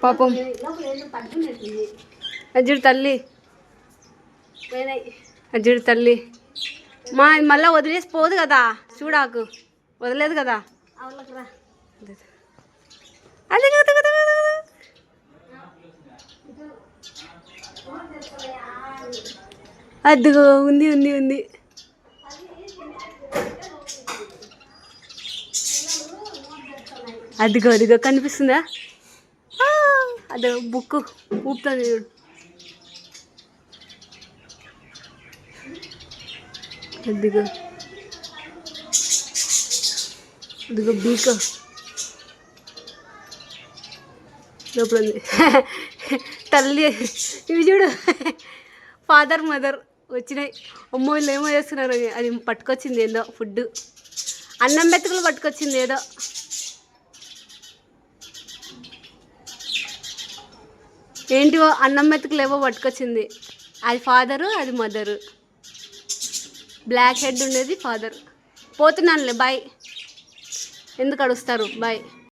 పాపం అజ్జుడు తల్లి అజ్జుడు తల్లి మా మళ్ళీ వదిలేసి పోదు కదా చూడాకు వదిలేదు కదా అదే అదిగో ఉంది ఉంది ఉంది అదిగో అదిగో కనిపిస్తుందా అదో బుక్ ఊపుతుంది చూడు అదిగో అదిగో బీక లోపల ఉంది తల్లి ఇవి చూడు ఫాదర్ మదర్ వచ్చినాయి అమ్మో వీళ్ళు ఏమో చేస్తున్నారు అది పట్టుకొచ్చింది ఏదో ఫుడ్ అన్నం మెతుకులు పట్టుకొచ్చింది ఏదో ఏంటివో అన్నం మెతుకులు ఏవో పట్టుకొచ్చింది అది ఫాదరు అది మదరు బ్లాక్ హెడ్ ఉండేది ఫాదర్ పోతున్నానులే బాయ్ ఎందుకు అడుస్తారు బాయ్